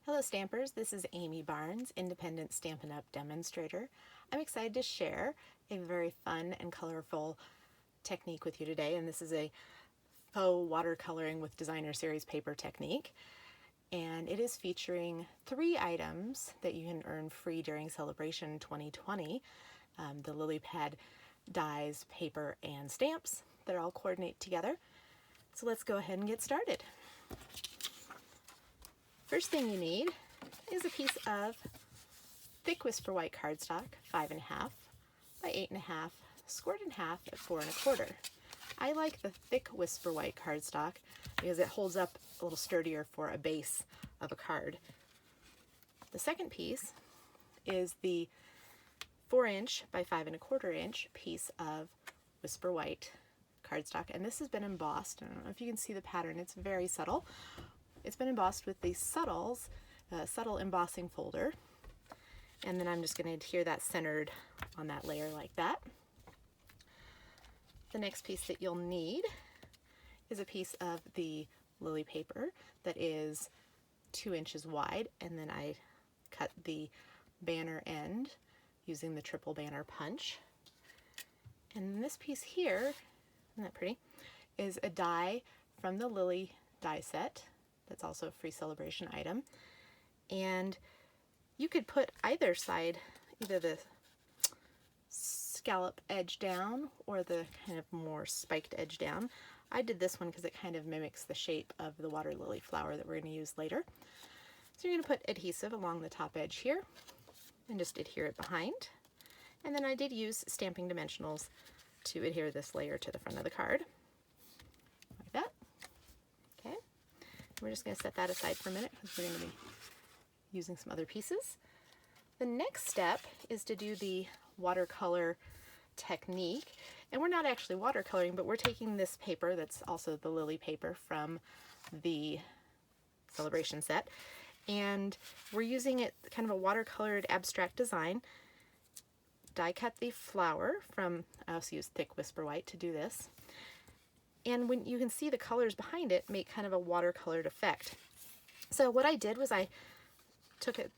Hello Stampers, this is Amy Barnes, Independent Stampin' Up! Demonstrator. I'm excited to share a very fun and colorful technique with you today, and this is a faux watercoloring with designer series paper technique. And it is featuring 3 items that you can earn free during Sale-A-Bration 2020. The lily pad dies, paper, and stamps that all coordinate together. So let's go ahead and get started. First thing you need is a piece of thick Whisper White cardstock, 5.5 by 8.5, scored in half at 4 1/4. I like the thick Whisper White cardstock because it holds up a little sturdier for a base of a card. The second piece is the 4" by 5 1/4" piece of Whisper White cardstock, and this has been embossed. I don't know if you can see the pattern, it's very subtle. It's been embossed with the subtle embossing folder, and then I'm just going to adhere that centered on that layer like that. The next piece that you'll need is a piece of the lily paper that is 2 inches wide, and then I cut the banner end using the triple banner punch. And this piece here, isn't that pretty, is a die from the lily die set. That's also a free Sale-A-Bration item. And you could put either side, either the scallop edge down or the kind of more spiked edge down. I did this one because it kind of mimics the shape of the water lily flower that we're going to use later. So you're going to put adhesive along the top edge here and just adhere it behind. And then I did use stamping dimensionals to adhere this layer to the front of the card, like that. Okay. We're just going to set that aside for a minute because we're going to be using some other pieces. The next step is to do the watercolor technique, and we're not actually watercoloring, but we're taking this paper that's also the lily paper from the Sale-A-Bration set, and we're using it kind of a watercolored abstract design. Die cut the flower from, I also use thick Whisper White to do this. And when you can see the colors behind it make kind of a watercolored effect. So what I did was I took a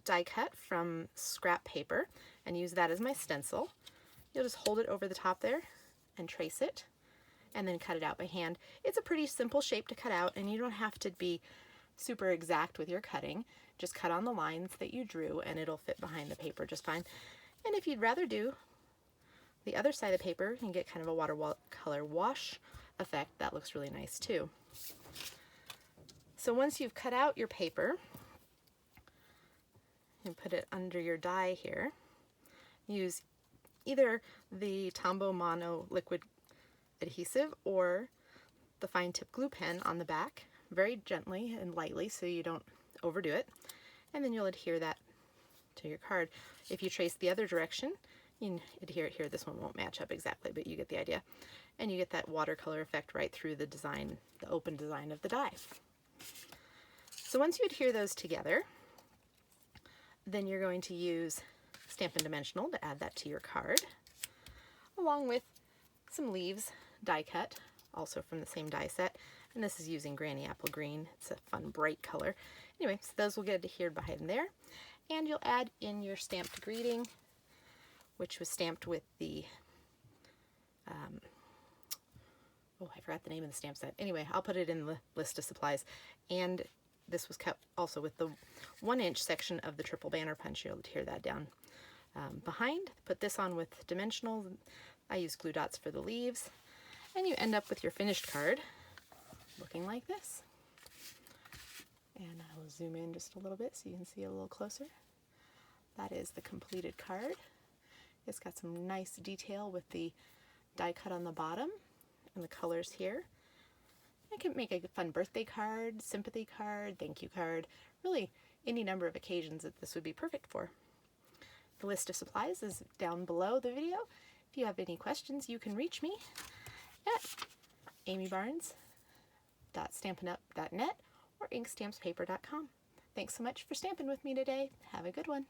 die cut from scrap paper and used that as my stencil. You'll just hold it over the top there and trace it and then cut it out by hand. It's a pretty simple shape to cut out, and you don't have to be super exact with your cutting. Just cut on the lines that you drew and it'll fit behind the paper just fine. And if you'd rather do the other side of the paper and get kind of a watercolor wash effect, that looks really nice too. So once you've cut out your paper, and put it under your die here, use either the Tombow Mono liquid adhesive or the fine tip glue pen on the back, very gently and lightly so you don't overdo it, and then you'll adhere that to your card. If you trace the other direction, you can adhere it here. This one won't match up exactly, but you get the idea. And you get that watercolor effect right through the design, the open design of the die. So once you adhere those together, then you're going to use Stampin' Dimensional to add that to your card, along with some leaves die cut, also from the same die set. And this is using Granny Apple Green. It's a fun, bright color. Anyway, so those will get adhered behind there. And you'll add in your stamped greeting, which was stamped with the, oh, I forgot the name of the stamp set. Anyway, I'll put it in the list of supplies. And this was cut also with the 1" section of the triple banner punch. You'll adhere that down behind. Put this on with dimensional. I use glue dots for the leaves. And you end up with your finished card looking like this. And I will zoom in just a little bit so you can see a little closer. That is the completed card. It's got some nice detail with the die cut on the bottom and the colors here. It can make a fun birthday card, sympathy card, thank you card, really any number of occasions that this would be perfect for. The list of supplies is down below the video. If you have any questions, you can reach me at amybarnes.stampinup.net or inkstampspaper.com. Thanks so much for stamping with me today. Have a good one.